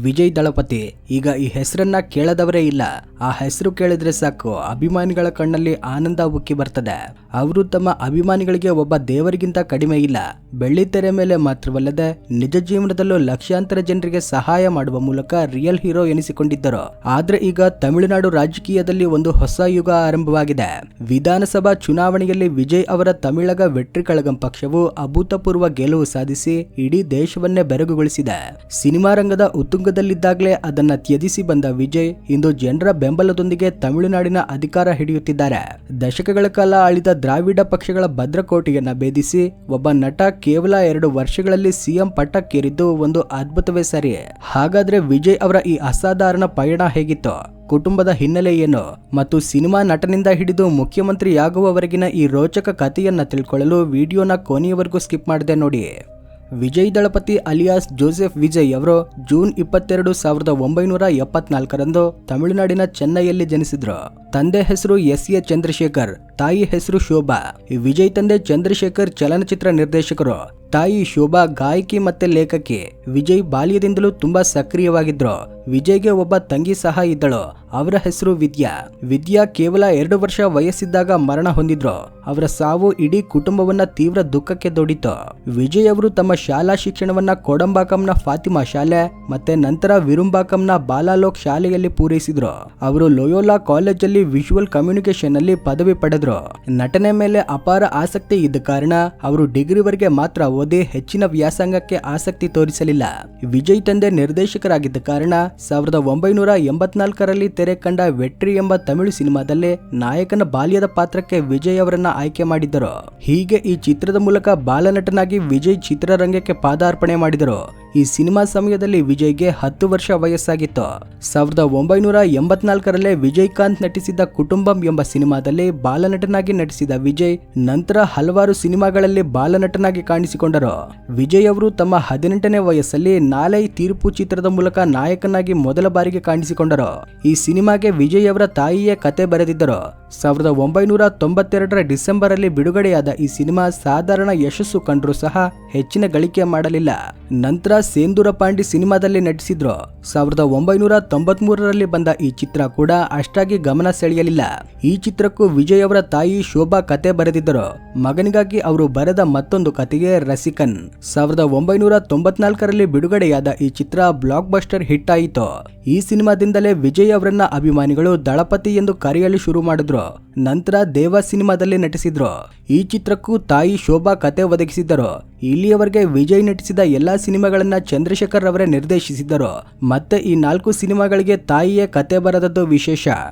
ವಿಜಯ್ ದಳಪತಿ ಈಗ ಈ ಹೆಸರನ್ನ ಕೇಳದವರೇ ಇಲ್ಲ. ಆ ಹೆಸರು ಕೇಳಿದ್ರೆ ಸಾಕು ಅಭಿಮಾನಿಗಳ ಕಣ್ಣಲ್ಲಿ ಆನಂದ ಉಕ್ಕಿ ಬರ್ತದೆ. ಅವರು ತಮ್ಮ ಅಭಿಮಾನಿಗಳಿಗೆ ಒಬ್ಬ ದೇವರಿಗಿಂತ ಕಡಿಮೆ ಇಲ್ಲ. ಬೆಳ್ಳಿತೆರೆ ಮೇಲೆ ಮಾತ್ರವಲ್ಲದೆ ನಿಜ ಜೀವನದಲ್ಲೂ ಲಕ್ಷಾಂತರ ಜನರಿಗೆ ಸಹಾಯ ಮಾಡುವ ಮೂಲಕ ರಿಯಲ್ ಹೀರೋ ಎನಿಸಿಕೊಂಡಿದ್ದರು. ಆದ್ರೆ ಈಗ ತಮಿಳುನಾಡು ರಾಜಕೀಯದಲ್ಲಿ ಒಂದು ಹೊಸ ಯುಗ ಆರಂಭವಾಗಿದೆ. ವಿಧಾನಸಭಾ ಚುನಾವಣೆಯಲ್ಲಿ ವಿಜಯ್ ಅವರ ತಮಿಳಗ ವೆಟ್ರಿ ಕಳಗಂ ಪಕ್ಷವು ಅಭೂತಪೂರ್ವ ಗೆಲುವು ಸಾಧಿಸಿ ಇಡೀ ದೇಶವನ್ನೇ ಬೆರಗುಗೊಳಿಸಿದೆ. ಸಿನಿಮಾ ರಂಗದ ಉತ್ತುಂಗದಲ್ಲಿದ್ದಾಗಲೇ ಅದನ್ನ ತ್ಯಜಿಸಿ ಬಂದ ವಿಜಯ್ ಇಂದು ಜನರ ಬೆಂಬಲದೊಂದಿಗೆ ತಮಿಳುನಾಡಿನ ಅಧಿಕಾರ ಹಿಡಿಯುತ್ತಿದ್ದಾರೆ. ದಶಕಗಳ ಕಾಲ ಆಳಿದ ದ್ರಾವಿಡ ಪಕ್ಷಗಳ ಭದ್ರಕೋಟೆಯನ್ನ ಭೇದಿಸಿ ಒಬ್ಬ ನಟ ಕೇವಲ 2 ವರ್ಷಗಳಲ್ಲಿ ಸಿಎಂ ಪಟ್ಟಕ್ಕೇರಿದ್ದು ಒಂದು ಅದ್ಭುತವೇ ಸರಿ. ಹಾಗಾದ್ರೆ ವಿಜಯ್ ಅವರ ಈ ಅಸಾಧಾರಣ ಪಯಣ ಹೇಗಿತ್ತು, ಕುಟುಂಬದ ಹಿನ್ನೆಲೆ ಏನು ಮತ್ತು ಸಿನಿಮಾ ನಟನಿಂದ ಹಿಡಿದು ಮುಖ್ಯಮಂತ್ರಿಯಾಗುವವರೆಗಿನ ಈ ರೋಚಕ ಕಥೆಯನ್ನ ತಿಳ್ಕೊಳ್ಳಲು ವಿಡಿಯೋನ ಕೊನೆಯವರೆಗೂ ಸ್ಕಿಪ್ ಮಾಡದೆ ನೋಡಿ. ವಿಜಯ್ ದಳಪತಿ ಅಲಿಯಾಸ್ ಜೋಸೆಫ್ ವಿಜಯ್ ಅವರು ಜೂನ್ 22, 1974ರಂದು ತಮಿಳುನಾಡಿನ ಚೆನ್ನೈಯಲ್ಲಿ ಜನಿಸಿದ್ರು. ತಂದೆ ಹೆಸರು ಎಸ್.ಎ. ಚಂದ್ರಶೇಖರ್, ತಾಯಿ ಹೆಸರು ಶೋಭಾ. ವಿಜಯ್ ತಂದೆ ಚಂದ್ರಶೇಖರ್ ಚಲನಚಿತ್ರ ನಿರ್ದೇಶಕರು, ತಾಯಿ ಶೋಭಾ ಗಾಯಕಿ ಮತ್ತೆ ಲೇಖಕಿ. ವಿಜಯ್ ಬಾಲ್ಯದಿಂದಲೂ ತುಂಬಾ ಸಕ್ರಿಯವಾಗಿದ್ರು. ವಿಜಯ್ಗೆ ಒಬ್ಬ ತಂಗಿ ಸಹ ಇದ್ದಳು. ಅವರ ಹೆಸರು ವಿದ್ಯಾ. ವಿದ್ಯಾ ಕೇವಲ 2 ವರ್ಷ ವಯಸ್ಸಿದ್ದಾಗ ಮರಣ ಹೊಂದಿದ್ರು. ಅವರ ಸಾವು ಇಡೀ ಕುಟುಂಬವನ್ನ ತೀವ್ರ ದುಃಖಕ್ಕೆ ದೊಡ್ಡಿತು. ವಿಜಯ್ ಅವರು ತಮ್ಮ ಶಾಲಾ ಶಿಕ್ಷಣವನ್ನ ಕೋಡಂಬಾಕಂನ ಫಾತಿಮಾ ಶಾಲೆ ಮತ್ತೆ ನಂತರ ವಿರುಂಬಾಕಂನ ಬಾಲಾಲೋಕ್ ಶಾಲೆಯಲ್ಲಿ ಪೂರೈಸಿದ್ರು. ಅವರು ಲೋಯೋಲಾ ಕಾಲೇಜಲ್ಲಿ ವಿಜುವಲ್ ಕಮ್ಯುನಿಕೇಶನ್ ನಲ್ಲಿ ಪದವಿ ಪಡೆದ್ರು. ನಟನೆ ಮೇಲೆ ಅಪಾರ ಆಸಕ್ತಿ ಇದ್ದ ಕಾರಣ ಅವರು ಡಿಗ್ರಿವರೆಗೆ ಮಾತ್ರ ಓದಿ ಹೆಚ್ಚಿನ ವ್ಯಾಸಂಗಕ್ಕೆ ಆಸಕ್ತಿ ತೋರಿಸಲಿಲ್ಲ. ವಿಜಯ್ ತಂದೆ ನಿರ್ದೇಶಕರಾಗಿದ್ದ ಕಾರಣ 1984ರಲ್ಲಿ ತೆರೆ ಕಂಡ ವೆಟ್ರಿ ಎಂಬ ತಮಿಳು ಸಿನಿಮಾದಲ್ಲಿ ನಾಯಕನ ಬಾಲ್ಯದ ಪಾತ್ರಕ್ಕೆ ವಿಜಯ್ ಅವರನ್ನ ಆಯ್ಕೆ ಮಾಡಿದ್ದರು. ಹೀಗೆ ಈ ಚಿತ್ರದ ಮೂಲಕ ಬಾಲನಟನಾಗಿ ವಿಜಯ್ ಚಿತ್ರರಂಗಕ್ಕೆ ಪಾದಾರ್ಪಣೆ ಮಾಡಿದರು. ಈ ಸಿನಿಮಾ ಸಮಯದಲ್ಲಿ ವಿಜಯ್ಗೆ 10 ವರ್ಷ ವಯಸ್ಸಾಗಿತ್ತು. 1984ರಲ್ಲೇ ವಿಜಯಕಾಂತ್ ನಟಿಸಿದ ಕುಟುಂಬಂ ಎಂಬ ಸಿನಿಮಾದಲ್ಲಿ ಬಾಲನಟನಾಗಿ ನಟಿಸಿದ ವಿಜಯ್ ನಂತರ ಹಲವಾರು ಸಿನಿಮಾಗಳಲ್ಲಿ ಬಾಲನಟನಾಗಿ ಕಾಣಿಸಿಕೊಂಡರು. ವಿಜಯ್ ಅವರು ತಮ್ಮ 18ನೇ ವಯಸ್ಸಲ್ಲಿ ನಾಲೈ ತೀರ್ಪು ಚಿತ್ರದ ಮೂಲಕ ನಾಯಕನಾಗಿ ಮೊದಲ ಬಾರಿಗೆ ಕಾಣಿಸಿಕೊಂಡರು. ಈ ಸಿನಿಮಾಗೆ ವಿಜಯ್ ಅವರ ತಾಯಿಯೇ ಕತೆ ಬರೆದಿದ್ದರು. 1992ರ ಡಿಸೆಂಬರ್ ಅಲ್ಲಿ ಬಿಡುಗಡೆಯಾದ ಈ ಸಿನಿಮಾ ಸಾಧಾರಣ ಯಶಸ್ಸು ಕಂಡ್ರೂ ಸಹ ಹೆಚ್ಚಿನ ಗಳಿಕೆ ಮಾಡಲಿಲ್ಲ. ನಂತರ ಸೇಂದೂರ ಪಾಂಡಿ ಸಿನಿಮಾದಲ್ಲಿ ನಟಿಸಿದ್ರು. 1993ರಲ್ಲಿ ಬಂದ ಈ ಚಿತ್ರ ಕೂಡ ಅಷ್ಟಾಗಿ ಗಮನ ಸೆಳೆಯಲಿಲ್ಲ. ಈ ಚಿತ್ರಕ್ಕೂ ವಿಜಯ್ ಅವರ ತಾಯಿ ಶೋಭಾ ಕತೆ ಬರೆದಿದ್ದರು. ಮಗನಿಗಾಗಿ ಅವರು ಬರೆದ ಮತ್ತೊಂದು ಕತೆಗೆ ರಸಿಕನ್. 1994ರಲ್ಲಿ ಬಿಡುಗಡೆಯಾದ ಈ ಚಿತ್ರ ಬ್ಲಾಕ್ ಬಸ್ಟರ್ ಹಿಟ್ ಆಯಿತು. ಈ ಸಿನಿಮಾದಿಂದಲೇ ವಿಜಯ್ ಅವರನ್ನ ಅಭಿಮಾನಿಗಳು ದಳಪತಿ ಎಂದು ಕರೆಯಲು ಶುರು ಮಾಡಿದ್ರು. ನಂತರ ದೇವ ಸಿನಿಮಾದಲ್ಲಿ ನಟಿಸಿದ್ರು. ಈ ಚಿತ್ರಕ್ಕೂ ತಾಯಿ ಶೋಭಾ ಕತೆ ಒದಗಿಸಿದ್ದರು. ಇಲ್ಲಿಯವರೆಗೆ ವಿಜಯ್ ನಟಿಸಿದ ಎಲ್ಲಾ ಸಿನಿಮಾಗಳನ್ನ ಚಂದ್ರಶೇಖರ್ ಅವರೇ ನಿರ್ದೇಶಿಸಿದ್ದರು. ಮತ್ತೆ ಈ 4 ಸಿನಿಮಾಗಳಿಗೆ ತಾಯಿಯೇ ಕತೆ ಬರೆದದ್ದು ವಿಶೇಷ.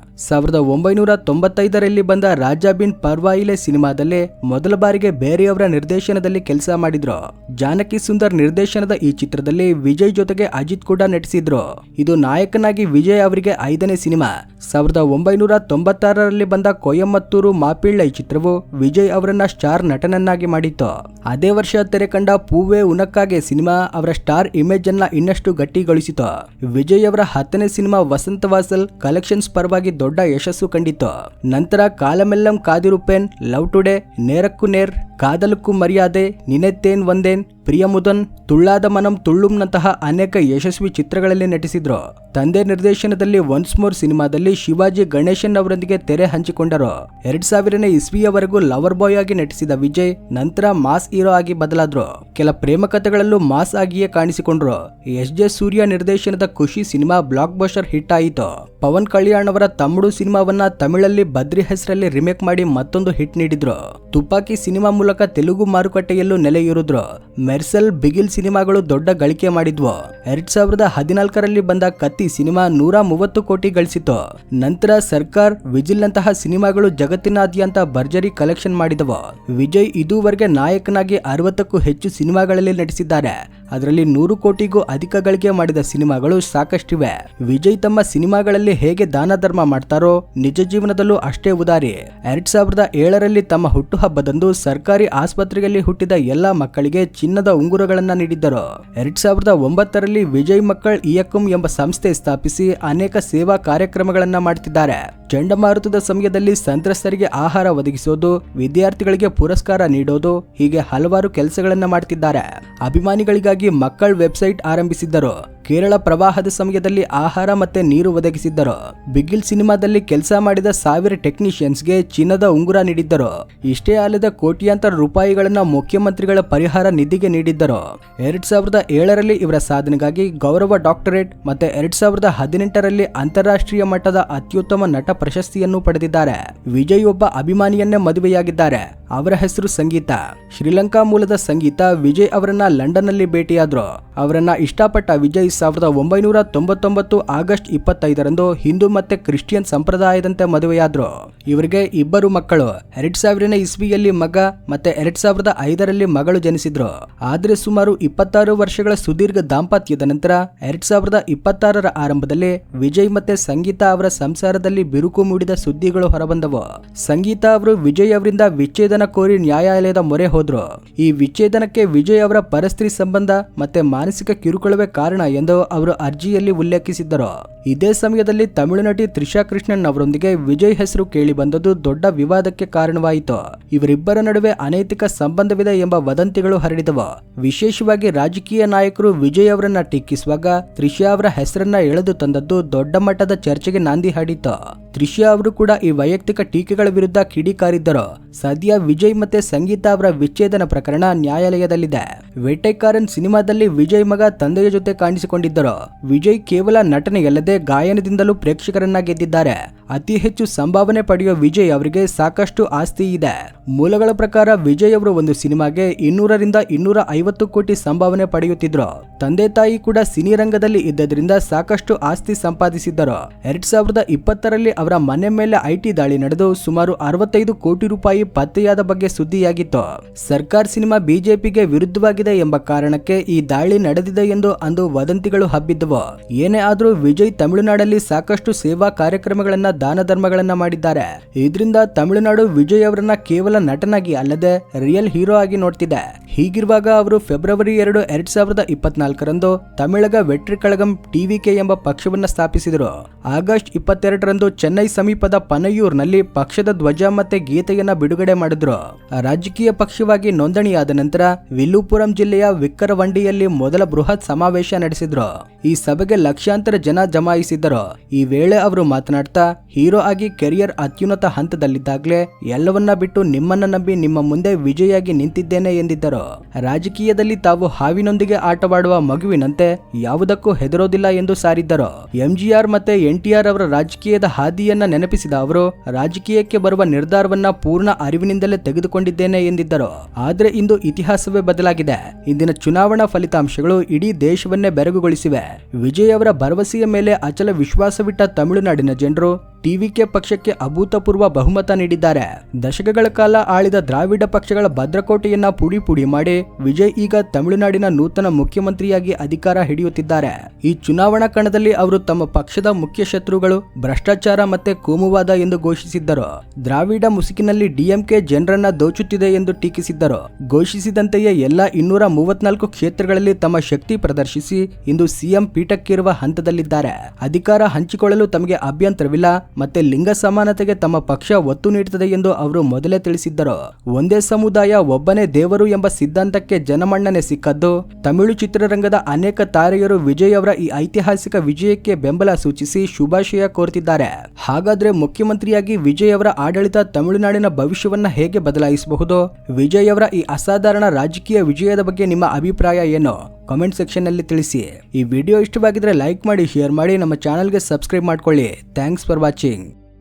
1995ರಲ್ಲಿ ಬಂದ ರಾಜಾ ಬಿನ್ ಪರ್ವಾಯಿಲೆ ಸಿನಿಮಾದಲ್ಲಿ ಮೊದಲ ಬಾರಿಗೆ ಬೇರೆಯವರ ನಿರ್ದೇಶನದಲ್ಲಿ ಕೆಲಸ ಮಾಡಿದ್ರು. ಜಾನಕಿ ಸುಂದರ್ ನಿರ್ದೇಶನದ ಈ ಚಿತ್ರದಲ್ಲಿ ವಿಜಯ್ ಜೊತೆಗೆ ಅಜಿತ್ ಕೂಡ ನಟಿಸಿದ್ರು. ಇದು ನಾಯಕನಾಗಿ ವಿಜಯ್ ಅವರಿಗೆ 5ನೇ ಸಿನಿಮಾ. 1996ರಲ್ಲಿ ಬಂದ ಕೊಯಮತ್ತೂರು ಮಾಪಿಳ್ಳೈ ಚಿತ್ರವು ವಿಜಯ್ ಅವರನ್ನ ಸ್ಟಾರ್ ನಟನನ್ನಾಗಿ ಮಾಡಿತ್ತು. ಅದೇ ವರ್ಷ ತೆರೆ ಕಂಡ ಪೂವೆ ಉನಕ್ಕಾಗೆ ಸಿನಿಮಾ ಅವರ ಸ್ಟಾರ್ ಇಮೇಜ್ ಅನ್ನ ಇನ್ನಷ್ಟು ಗಟ್ಟಿಗೊಳಿಸಿತು. ವಿಜಯ್ ಅವರ 10ನೇ ಸಿನಿಮಾ ವಸಂತವಾಸಲ್ ಕಲೆಕ್ಷನ್ಸ್ ಪರವಾಗಿ ದೊಡ್ಡ ಯಶಸ್ಸು ಕಂಡಿತ್ತು. ನಂತರ ಕಾಲಮೆಲ್ಲಂ ಕಾದಿರುಪೇನ್, ಲವ್ ಟುಡೇ, ನೇರಕ್ಕು ನೇರ್, ಕಾದಲಕ್ಕೂ ಮರ್ಯಾದೆ, ನಿನೆತ್ತೇನ್ ಒಂದೇನ್, ಪ್ರಿಯಮುದನ್, ತುಳ್ಳಾದ ಮನಂ ತುಳ್ಳುಂನಂತಹ ಅನೇಕ ಯಶಸ್ವಿ ಚಿತ್ರಗಳಲ್ಲಿ ನಟಿಸಿದ್ರು. ತಂದೆ ನಿರ್ದೇಶನದಲ್ಲಿ ಒನ್ಸ್ ಮೋರ್ ಸಿನಿಮಾದಲ್ಲಿ ಶಿವಾಜಿ ಗಣೇಶನ್ ಅವರೊಂದಿಗೆ ತೆರೆ ಹಂಚಿಕೊಂಡರು. 2000ನೇ ಇಸ್ವಿಯವರೆಗೂ ಲವರ್ ಬಾಯ್ ಆಗಿ ನಟಿಸಿದ ವಿಜಯ್ ನಂತರ ಮಾಸ್ ಹೀರೋ ಆಗಿ ಬದಲಾದ್ರು. ಕೆಲ ಪ್ರೇಮ ಕಥೆಗಳಲ್ಲೂ ಮಾಸ್ ಆಗಿಯೇ ಕಾಣಿಸಿಕೊಂಡ್ರು. ಎಸ್.ಜೆ. ಸೂರ್ಯ ನಿರ್ದೇಶನದ ಖುಷಿ ಸಿನಿಮಾ ಬ್ಲಾಕ್ ಬಸ್ಟರ್ ಹಿಟ್ ಆಯಿತು. ಪವನ್ ಕಲ್ಯಾಣ್ ಅವರ ತಮಿಳು ಸಿನಿಮಾವನ್ನ ತಮಿಳಲ್ಲಿ ಬದ್ರಿ ಹೆಸರಲ್ಲಿ ರಿಮೇಕ್ ಮಾಡಿ ಮತ್ತೊಂದು ಹಿಟ್ ನೀಡಿದ್ರು. ತುಪಾಕಿ ಸಿನಿಮಾ ಮೂಲಕ ತೆಲುಗು ಮಾರುಕಟ್ಟೆಯಲ್ಲೂ ನೆಲೆಯೂರಿದ್ರು. ಮೆರ್ಸಲ್, ಬಿಗಿಲ್ ಸಿನಿಮಾಗಳು ದೊಡ್ಡ ಗಳಿಕೆ ಮಾಡಿದ್ವು. 2014ರಲ್ಲಿ ಬಂದ ಕತ್ತಿ ಸಿನಿಮಾ 130 ಕೋಟಿ ಗಳಿಸಿತು. ನಂತರ ಸರ್ಕಾರ್, ವಿಜಿಲ್ ನಂತಹ ಸಿನಿಮಾಗಳು ಜಗತ್ತಿನಾದ್ಯಂತ ಭರ್ಜರಿ ಕಲೆಕ್ಷನ್ ಮಾಡಿದವು. ವಿಜಯ್ ಇದುವರೆಗೆ ನಾಯಕನಾಗಿ 60ಕ್ಕೂ ಹೆಚ್ಚು ಸಿನಿಮಾಗಳಲ್ಲಿ ನಟಿಸಿದ್ದಾರೆ. ಅದರಲ್ಲಿ 100 ಕೋಟಿಗೂ ಅಧಿಕ ಗಳಿಕೆ ಮಾಡಿದ ಸಿನಿಮಾಗಳು ಸಾಕಷ್ಟಿವೆ. ವಿಜಯ್ ತಮ್ಮ ಸಿನಿಮಾಗಳಲ್ಲಿ ಹೇಗೆ ದಾನ ಧರ್ಮ ಮಾಡ್ತಾರೋ ನಿಜ ಜೀವನದಲ್ಲೂ ಅಷ್ಟೇ ಉದಾರಿ. 2007ರಲ್ಲಿ ತಮ್ಮ ಹುಟ್ಟುಹಬ್ಬದಂದು ಸರ್ಕಾರಿ ಆಸ್ಪತ್ರೆಯಲ್ಲಿ ಹುಟ್ಟಿದ ಎಲ್ಲಾ ಮಕ್ಕಳಿಗೆ ಚಿನ್ನದ ಉಂಗುರಗಳನ್ನ ನೀಡಿದ್ದರು. 2009ರಲ್ಲಿ ವಿಜಯ್ ಮಕ್ಕಳ್ ಇಯಕ್ಕಂ ಎಂಬ ಸಂಸ್ಥೆ ಸ್ಥಾಪಿಸಿ ಅನೇಕ ಸೇವಾ ಕಾರ್ಯಕ್ರಮಗಳನ್ನ ಮಾಡುತ್ತಿದ್ದಾರೆ. ಚಂಡಮಾರುತದ ಸಮಯದಲ್ಲಿ ಸಂತ್ರಸ್ತರಿಗೆ ಆಹಾರ ಒದಗಿಸೋದು, ವಿದ್ಯಾರ್ಥಿಗಳಿಗೆ ಪುರಸ್ಕಾರ ನೀಡೋದು, ಹೀಗೆ ಹಲವಾರು ಕೆಲಸಗಳನ್ನ ಮಾಡ್ತಿದ್ದಾರೆ. ಅಭಿಮಾನಿಗಳಿಗಾಗಿ ಮಕ್ಕಳ ವೆಬ್ಸೈಟ್ ಆರಂಭಿಸಿದ್ದರು. ಕೇರಳ ಪ್ರವಾಹದ ಸಮಯದಲ್ಲಿ ಆಹಾರ ಮತ್ತೆ ನೀರು ಒದಗಿಸಿದ್ದರು. ಬಿಗಿಲ್ ಸಿನಿಮಾದಲ್ಲಿ ಕೆಲಸ ಮಾಡಿದ 1000 ಟೆಕ್ನಿಷಿಯನ್ಸ್ಗೆ ಚಿನ್ನದ ಉಂಗುರ ನೀಡಿದ್ದರು. ಇಷ್ಟೇ ಅಲ್ಲದೆ ಕೋಟ್ಯಾಂತರ ರೂಪಾಯಿಗಳನ್ನ ಮುಖ್ಯಮಂತ್ರಿಗಳ ಪರಿಹಾರ ನಿಧಿಗೆ ನೀಡಿದ್ದರು. 2007ರಲ್ಲಿ ಇವರ ಸಾಧನೆಗಾಗಿ ಗೌರವ ಡಾಕ್ಟರೇಟ್ ಮತ್ತೆ 2018ರಲ್ಲಿ ಅಂತಾರಾಷ್ಟ್ರೀಯ ಮಟ್ಟದ ಅತ್ಯುತ್ತಮ ನಟ ಪ್ರಶಸ್ತಿಯನ್ನು ಪಡೆದಿದ್ದಾರೆ. ವಿಜಯ್ ಒಬ್ಬ ಅಭಿಮಾನಿಯನ್ನೇ ಮದುವೆಯಾಗಿದ್ದಾರೆ. ಅವರ ಹೆಸರು ಸಂಗೀತ. ಶ್ರೀಲಂಕಾ ಮೂಲದ ಸಂಗೀತ ವಿಜಯ್ ಅವರನ್ನ ಲಂಡನ್ ನಲ್ಲಿ ಭೇಟಿಯಾದ್ರು. ಅವರನ್ನ ಇಷ್ಟಪಟ್ಟ ವಿಜಯ್ 1999 ಆಗಸ್ಟ್ 25ರಂದು ಹಿಂದೂ ಮತ್ತೆ ಕ್ರಿಶ್ಚಿಯನ್ ಸಂಪ್ರದಾಯದಂತೆ ಮದುವೆಯಾದ್ರು. ಇವರಿಗೆ 2 ಮಕ್ಕಳು. 2000ನೇ ಇಸ್ವಿಯಲ್ಲಿ ಮಗ ಮತ್ತೆ 2005ರಲ್ಲಿ ಮಗಳು ಜನಿಸಿದ್ರು. ಆದ್ರೆ ಸುಮಾರು 26 ವರ್ಷಗಳ ಸುದೀರ್ಘ ದಾಂಪತ್ಯದ ನಂತರ 2026ರ ಆರಂಭದಲ್ಲಿ ವಿಜಯ್ ಮತ್ತೆ ಸಂಗೀತ ಅವರ ಸಂಸಾರದಲ್ಲಿ ಬಿರುಕು ಮೂಡಿದ ಸುದ್ದಿಗಳು ಹೊರಬಂದವು. ಸಂಗೀತ ಅವರು ವಿಜಯ್ ಅವರಿಂದ ವಿಚ್ಛೇದನ ಕೋರಿ ನ್ಯಾಯಾಲಯದ ಮೊರೆ ಹೋದ್ರು. ಈ ವಿಚ್ಛೇದನಕ್ಕೆ ವಿಜಯ್ ಅವರ ಪರಸ್ತ್ರೀ ಸಂಬಂಧ ಮತ್ತೆ ಮಾನಸಿಕ ಕಿರುಕುಳವೇ ಕಾರಣ ಎಂದು ಅವರು ಅರ್ಜಿಯಲ್ಲಿ ಉಲ್ಲೇಖಿಸಿದ್ದರು. ಇದೇ ಸಮಯದಲ್ಲಿ ತಮಿಳು ನಟಿ ತ್ರಿಷಾ ಕೃಷ್ಣನ್ ಅವರೊಂದಿಗೆ ವಿಜಯ್ ಹೆಸರು ಕೇಳಿ ಬಂದದ್ದು ದೊಡ್ಡ ವಿವಾದಕ್ಕೆ ಕಾರಣವಾಯಿತು. ಇವರಿಬ್ಬರ ನಡುವೆ ಅನೈತಿಕ ಸಂಬಂಧವಿದೆ ಎಂಬ ವದಂತಿಗಳು ಹರಡಿದವು. ವಿಶೇಷವಾಗಿ ರಾಜಕೀಯ ನಾಯಕರು ವಿಜಯ್ ಅವರನ್ನ ಟೀಕಿಸುವಾಗ ತ್ರಿಷಾ ಅವರ ಹೆಸರನ್ನ ಎಳೆದು ತಂದದ್ದು ದೊಡ್ಡ ಮಟ್ಟದ ಚರ್ಚೆಗೆ ನಾಂದಿ ಹಾಡಿತು. ತ್ರಿಷಾ ಅವರು ಕೂಡ ಈ ವೈಯಕ್ತಿಕ ಟೀಕೆಗಳ ವಿರುದ್ಧ ಕಿಡಿಕಾರಿದ್ದರು. ಸದ್ಯ ವಿಜಯ್ ಮತ್ತೆ ಸಂಗೀತ ಅವರ ವಿಚ್ಛೇದನ ಪ್ರಕರಣ ನ್ಯಾಯಾಲಯದಲ್ಲಿದೆ. ವೇಟೈಕಾರನ್ ಸಿನಿಮಾದಲ್ಲಿ ವಿಜಯ್ ಮಗ ತಂದೆಯ ಜೊತೆ ಕಾಣಿಸಿಕೊಂಡಿದ್ದರು. ವಿಜಯ್ ಕೇವಲ ನಟನೆಯಲ್ಲದೆ ಗಾಯನದಿಂದಲೂ ಪ್ರೇಕ್ಷಕರನ್ನ ಗೆದ್ದಿದ್ದಾರೆ. ಅತಿ ಹೆಚ್ಚು ಸಂಭಾವನೆ ಪಡೆಯುವ ವಿಜಯ್ ಅವರಿಗೆ ಸಾಕಷ್ಟು ಆಸ್ತಿ ಇದೆ. ಮೂಲಗಳ ಪ್ರಕಾರ ವಿಜಯ್ ಅವರು ಒಂದು ಸಿನಿಮಾಗೆ 200ರಿಂದ 250 ಕೋಟಿ ಸಂಭಾವನೆ ಪಡೆಯುತ್ತಿದ್ರು. ತಂದೆ ತಾಯಿ ಕೂಡ ಸಿನಿ ರಂಗದಲ್ಲಿ ಇದ್ದರಿಂದ ಸಾಕಷ್ಟು ಆಸ್ತಿ ಸಂಪಾದಿಸಿದ್ದರು. 2020ರಲ್ಲಿ ಅವರ ಮನೆ ಮೇಲೆ ಐಟಿ ದಾಳಿ ನಡೆದು ಸುಮಾರು 65 ಕೋಟಿ ರೂಪಾಯಿ ಪತ್ತೆಯಾದ ಬಗ್ಗೆ ಸುದ್ದಿಯಾಗಿತ್ತು. ಸರ್ಕಾರ್ ಸಿನಿಮಾ ಬಿಜೆಪಿಗೆ ವಿರುದ್ಧವಾಗಿದೆ ಎಂಬ ಕಾರಣಕ್ಕೆ ಈ ದಾಳಿ ನಡೆದಿದೆ ಎಂದು ಅಂದು ವದಂತಿಗಳು ಹಬ್ಬಿದ್ದವು. ಏನೇ ಆದ್ರೂ ವಿಜಯ್ ತಮಿಳುನಾಡಲ್ಲಿ ಸಾಕಷ್ಟು ಸೇವಾ ಕಾರ್ಯಕ್ರಮಗಳನ್ನ ದಾನ ಧರ್ಮಗಳನ್ನ ಮಾಡಿದ್ದಾರೆ. ಇದರಿಂದ ತಮಿಳುನಾಡು ವಿಜಯ್ ಅವರನ್ನ ಕೇವಲ ನಟನಾಗಿ ಅಲ್ಲದೆ ರಿಯಲ್ ಹೀರೋ ಆಗಿ ನೋಡ್ತಿದೆ. ಹೀಗಿರುವಾಗ ಅವರು ಫೆಬ್ರವರಿ 2, 2024ರಂದು ತಮಿಳಗ ವೆಟ್ರಿ ಕಳಗಂ ಟಿವಿಕೆ ಎಂಬ ಪಕ್ಷವನ್ನ ಸ್ಥಾಪಿಸಿದರು. ಆಗಸ್ಟ್ 22ರಂದು ಚೆನ್ನೈ ಸಮೀಪದ ಪನಯೂರ್ನಲ್ಲಿ ಪಕ್ಷದ ಧ್ವಜ ಮತ್ತೆ ಗೀತೆಯನ್ನ ಬಿಡುಗಡೆ ಮಾಡಿದ್ರು. ರಾಜಕೀಯ ಪಕ್ಷವಾಗಿ ನೋಂದಣಿಯಾದ ನಂತರ ವಿಲ್ಲುಪುರಂ ಜಿಲ್ಲೆಯ ವಿಕ್ಕರವಂಡಿಯಲ್ಲಿ ಮೊದಲ ಬೃಹತ್ ಸಮಾವೇಶ ನಡೆಸಿದ್ರು. ಈ ಸಭೆಗೆ ಲಕ್ಷಾಂತರ ಜನ ಜಮಾಯಿಸಿದ್ದರು. ಈ ವೇಳೆ ಅವರು ಮಾತನಾಡ್ತಾ, ಹೀರೋ ಆಗಿ ಕೆರಿಯರ್ ಅತ್ಯುನ್ನತ ಹಂತದಲ್ಲಿದ್ದಾಗಲೇ ಎಲ್ಲವನ್ನ ಬಿಟ್ಟು ನಿಮ್ಮನ್ನ ನಂಬಿ ನಿಮ್ಮ ಮುಂದೆ ವಿಜಯಿಯಾಗಿ ನಿಂತಿದ್ದೇನೆ ಎಂದಿದ್ದರು. ರಾಜಕೀಯದಲ್ಲಿ ತಾವು ಹಾವಿನೊಂದಿಗೆ ಆಟವಾಡುವ ಮಗುವಿನಂತೆ ಯಾವುದಕ್ಕೂ ಹೆದರೋದಿಲ್ಲ ಎಂದು ಸಾರಿದ್ದರು. ಎಂಜಿಆರ್ ಮತ್ತೆ ಎನ್ಟಿಆರ್ ಅವರ ರಾಜಕೀಯದ ಹಾದಿಯನ್ನ ನೆನಪಿಸಿದ ಅವರು, ರಾಜಕೀಯಕ್ಕೆ ಬರುವ ನಿರ್ಧಾರವನ್ನ ಪೂರ್ಣ ಅರಿವಿನಿಂದಲೇ ತೆಗೆದುಕೊಂಡಿದ್ದೇನೆ ಎಂದಿದ್ದರು. ಆದ್ರೆ ಇಂದು ಇತಿಹಾಸವೇ ಬದಲಾಗಿದೆ. ಇಂದಿನ ಚುನಾವಣಾ ಫಲಿತಾಂಶಗಳು ಇಡೀ ದೇಶವನ್ನೇ ಬೆರಗುಗೊಳಿಸಿವೆ. ವಿಜಯ್ ಅವರ ಭರವಸೆಯ ಮೇಲೆ ಅಚಲ ವಿಶ್ವಾಸವಿಟ್ಟ ತಮಿಳುನಾಡಿನ ಜನರು ಟಿವಿಕೆ ಪಕ್ಷಕ್ಕೆ ಅಭೂತಪೂರ್ವ ಬಹುಮತ ನೀಡಿದ್ದಾರೆ. ದಶಕಗಳ ಕಾಲ ಆಳಿದ ದ್ರಾವಿಡ ಪಕ್ಷಗಳ ಭದ್ರಕೋಟೆಯನ್ನ ಪುಡಿ ಪುಡಿ ಮಾಡಿ ವಿಜಯ್ ಈಗ ತಮಿಳುನಾಡಿನ ನೂತನ ಮುಖ್ಯಮಂತ್ರಿಯಾಗಿ ಅಧಿಕಾರ ಹಿಡಿಯುತ್ತಿದ್ದಾರೆ. ಈ ಚುನಾವಣಾ ಕಣದಲ್ಲಿ ಅವರು ತಮ್ಮ ಪಕ್ಷದ ಮುಖ್ಯ ಶತ್ರುಗಳು ಭ್ರಷ್ಟಾಚಾರ ಮತ್ತೆ ಕೋಮುವಾದ ಎಂದು ಘೋಷಿಸಿದ್ದರು. ದ್ರಾವಿಡ ಮುಸುಕಿನಲ್ಲಿ ಡಿಎಂಕೆ ಜನರನ್ನ ದೋಚುತ್ತಿದೆ ಎಂದು ಟೀಕಿಸಿದ್ದರು. ಘೋಷಿಸಿದಂತೆಯೇ ಎಲ್ಲ 234 ಕ್ಷೇತ್ರಗಳಲ್ಲಿ ತಮ್ಮ ಶಕ್ತಿ ಪ್ರದರ್ಶಿಸಿ ಇಂದು ಸಿಎಂ ಪೀಠಕ್ಕೇರುವ ಹಂತದಲ್ಲಿದ್ದಾರೆ. ಅಧಿಕಾರ ಹಂಚಿಕೊಳ್ಳಲು ತಮಗೆ ಅಭ್ಯಂತರವಿಲ್ಲ ಮತ್ತೆ ಲಿಂಗ ಸಮಾನತೆಗೆ ತಮ್ಮ ಪಕ್ಷ ಒತ್ತು ನೀಡುತ್ತದೆ ಎಂದು ಅವರು ಮೊದಲೇ ತಿಳಿಸಿದ್ದರು. ಒಂದೇ ಸಮುದಾಯ ಒಬ್ಬನೇ ದೇವರು ಎಂಬ ಸಿದ್ಧಾಂತಕ್ಕೆ ಜನಮನ್ನಣೆ ಸಿಕ್ಕದ್ದು. ತಮಿಳು ಚಿತ್ರರಂಗದ ಅನೇಕ ತಾರೆಯರು ವಿಜಯ್ ಅವರ ಈ ಐತಿಹಾಸಿಕ ವಿಜಯಕ್ಕೆ ಬೆಂಬಲ ಸೂಚಿಸಿ ಶುಭಾಶಯ ಕೋರುತ್ತಿದ್ದಾರೆ. ಹಾಗಾದ್ರೆ ಮುಖ್ಯಮಂತ್ರಿಯಾಗಿ ವಿಜಯ್ ಅವರ ಆಡಳಿತ ತಮಿಳುನಾಡಿನ ಭವಿಷ್ಯವನ್ನ ಹೇಗೆ ಬದಲಾಯಿಸಬಹುದು? ವಿಜಯ್ ಅವರ ಈ ಅಸಾಧಾರಣ ರಾಜಕೀಯ ವಿಜಯದ ಬಗ್ಗೆ ನಿಮ್ಮ ಅಭಿಪ್ರಾಯ ಏನು? ಕಾಮೆಂಟ್ ಸೆಕ್ಷನ್ ನಲ್ಲಿ ತಿಳಿಸಿ. ಈ ವಿಡಿಯೋ ಇಷ್ಟವಾಗಿದ್ರೆ ಲೈಕ್ ಮಾಡಿ, ಶೇರ್ ಮಾಡಿ, ನಮ್ಮ ಚಾನೆಲ್ಗೆ ಸಬ್ಸ್ಕ್ರೈಬ್ ಮಾಡ್ಕೊಳ್ಳಿ. Thanks for watching.